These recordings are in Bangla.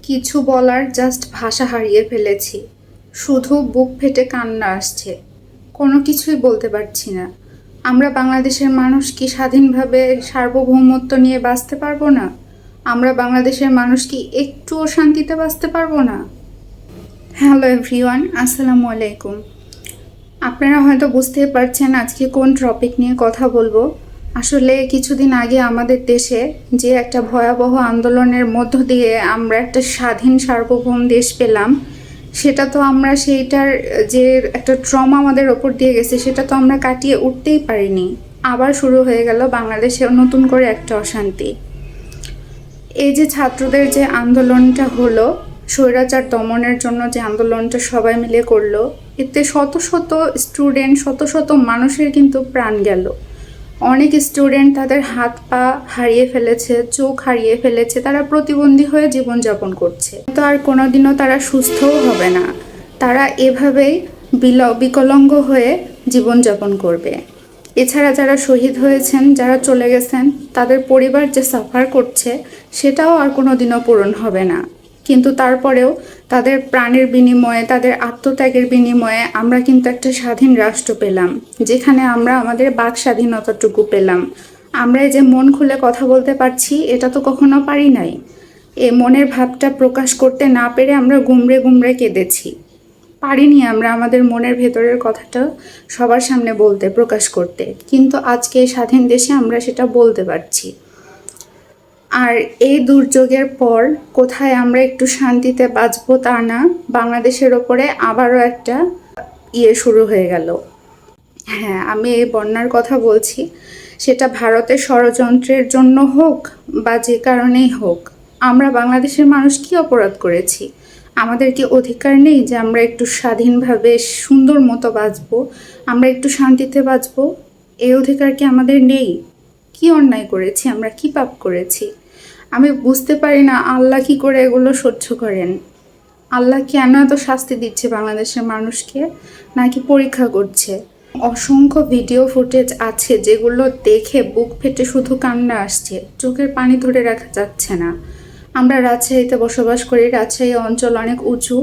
কিছু বলার জাস্ট ভাষা হারিয়ে ফেলেছি। শুধু বুক ফেটে কান্না আসছে। কোনো কিছুই বলতে পারছি না। আমরা বাংলাদেশের মানুষ কি স্বাধীনভাবে সার্বভৌমত্ব নিয়ে বাঁচতে পারবো না? আমরা বাংলাদেশের মানুষ কি একটুও শান্তিতে বাঁচতে পারবো না? হ্যালো এভরিওয়ান, আসসালামু আলাইকুম। আপনারা হয়তো বুঝতেই পারছেন আজকে কোন টপিক নিয়ে কথা বলবো। আসলে কিছুদিন আগে আমাদের দেশে যে একটা ভয়াবহ আন্দোলনের মধ্য দিয়ে আমরা একটা স্বাধীন সার্বভৌম দেশ পেলাম, সেটা তো আমরা সেইটার যে একটা ট্রমা আমাদের ওপর দিয়ে গেছে সেটা তো আমরা কাটিয়ে উঠতেই পারিনি। আবার শুরু হয়ে গেল বাংলাদেশে নতুন করে একটা অশান্তি। এই যে ছাত্রদের যে আন্দোলনটা হলো, স্বৈরাচার দমনের জন্য যে আন্দোলনটা সবাই মিলে করলো, এতে শত শত স্টুডেন্ট, শত শত মানুষের কিন্তু প্রাণ গেল। অনেক স্টুডেন্ট তাদের হাত পা হারিয়ে ফেলেছে, চোখ হারিয়ে ফেলেছে, তারা প্রতিবন্ধী হয়ে জীবনযাপন করছে। তো আর কোনোদিনও তারা সুস্থও হবে না, তারা এভাবেই বিকলাঙ্গ হয়ে জীবনযাপন করবে। এছাড়া যারা শহীদ হয়েছেন, যারা চলে গেছেন, তাদের পরিবার যে সাফার করছে সেটাও আর কোনোদিনও পূরণ হবে না। কিন্তু তারপরেও তাদের প্রাণের বিনিময়ে, তাদের আত্মত্যাগের বিনিময়ে আমরা কিন্তু একটা স্বাধীন রাষ্ট্র পেলাম, যেখানে আমরা আমাদের বাক স্বাধীনতাটুকু পেলাম। আমরা এই যে মন খুলে কথা বলতে পারছি, এটা তো কখনো পারি নাই। এই মনের ভাবটা প্রকাশ করতে না পেরে আমরা গুমড়ে গুমড়ে কেঁদেছি। পারিনি আমরা আমাদের মনের ভেতরের কথাটা সবার সামনে বলতে, প্রকাশ করতে। কিন্তু আজকে স্বাধীন দেশে আমরা সেটা বলতে পারছি। আর এই দুর্যোগের পর কোথায় আমরা একটু শান্তিতে বাঁচবো তা না, বাংলাদেশের ওপরে আবারও একটা শুরু হয়ে গেল। হ্যাঁ, আমি এই বন্যার কথা বলছি, সেটা ভারতের ষড়যন্ত্রের জন্য হোক বা যে কারণেই হোক, আমরা বাংলাদেশের মানুষ কি অপরাধ করেছি? আমাদের কি অধিকার নেই যে আমরা একটু স্বাধীনভাবে সুন্দর মতো বাঁচবো, আমরা একটু শান্তিতে বাঁচবো? এই অধিকার কি আমাদের নেই? কি অন্যায় করেছি আমরা, কি পাপ করেছি? আমি বুঝতে পারি না আল্লাহ কি করে এগুলো সহ্য করেন। আল্লাহ কেন এত শাস্তি দিচ্ছে বাংলাদেশের মানুষকে, নাকি পরীক্ষা করছে? অসংখ্য ভিডিও ফুটেজ আছে যেগুলো দেখে বুক ফেটে শুধু কান্না আসছে, চোখের পানি ধরে রাখা যাচ্ছে না। আমরা রাজশাহীতে বসবাস করি, রাজশাহী অঞ্চল অনেক উঁচু,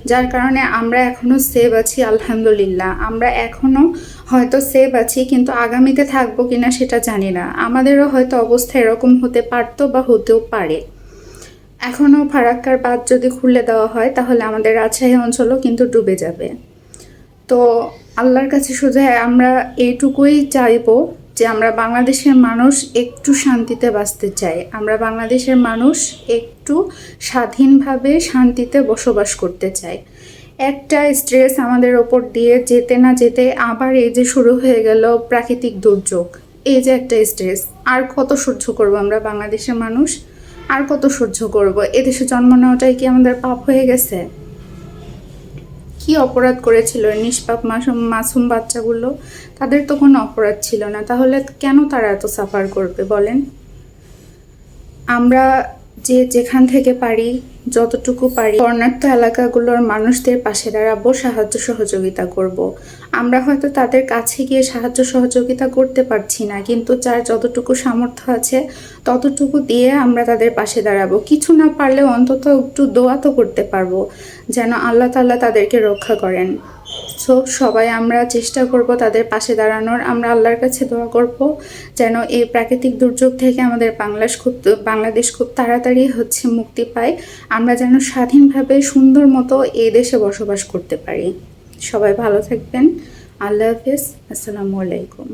যার কারণে আমরা এখনও সেভ আছি, আলহামদুলিল্লাহ। আমরা এখনও হয়তো সেভ আছি, কিন্তু আগামীতে থাকবো কিনা সেটা জানি না। আমাদেরও হয়তো অবস্থা এরকম হতে পারতো বা হতেও পারে। এখনও ফারাক্কার বাঁধ যদি খুলে দেওয়া হয় তাহলে আমাদের রাজশাহী অঞ্চলও কিন্তু ডুবে যাবে। তো আল্লাহর কাছে শুধু আমরা এইটুকুই চাইবো যে আমরা বাংলাদেশের মানুষ একটু শান্তিতে বাঁচতে চাই, আমরা বাংলাদেশের মানুষ একটু স্বাধীনভাবে শান্তিতে বসবাস করতে চাই। একটা স্ট্রেস আমাদের ওপর দিয়ে যেতে না যেতে আবার এই যে শুরু হয়ে গেল প্রাকৃতিক দুর্যোগ, এই যে একটা স্ট্রেস, আর কত সহ্য করব আমরা বাংলাদেশের মানুষ? আর কত সহ্য করব? এদেশে জন্ম নেওয়াটাই কি আমাদের পাপ হয়ে গেছে? কি অপরাধ করেছিল নিষ্পাপ মাসুম বাচ্চাগুলো? তাদের তো কোনো অপরাধ ছিল না, তাহলে কেন তারা এত সাফার করবে বলেন? আমরা যে যেখান থেকে পারি, যতটুকু পারি, বন্যার্থ এলাকাগুলোর মানুষদের পাশে দাঁড়াবো, সাহায্য সহযোগিতা করব। আমরা হয়তো তাদের কাছে গিয়ে সাহায্য সহযোগিতা করতে পারছি না, কিন্তু যার যতটুকু সামর্থ্য আছে ততটুকু দিয়ে আমরা তাদের পাশে দাঁড়াবো। কিছু না পারলেও অন্তত একটু দোয়া তো করতে পারবো যেন আল্লাহ তাআলা তাদেরকে রক্ষা করেন। সো সবাই আমরা চেষ্টা করব তাদের পাশে দাঁড়ানোর। আমরা আল্লাহর কাছে দোয়া করব যেন এই প্রাকৃতিক দুর্যোগ থেকে আমাদের বাংলাদেশ খুব তাড়াতাড়ি মুক্তি পায়, আমরা যেন স্বাধীনভাবে সুন্দর মতো এই দেশে বসবাস করতে পারি। সবাই ভালো থাকবেন। আল্লাহ হাফেজ। আসসালামু আলাইকুম।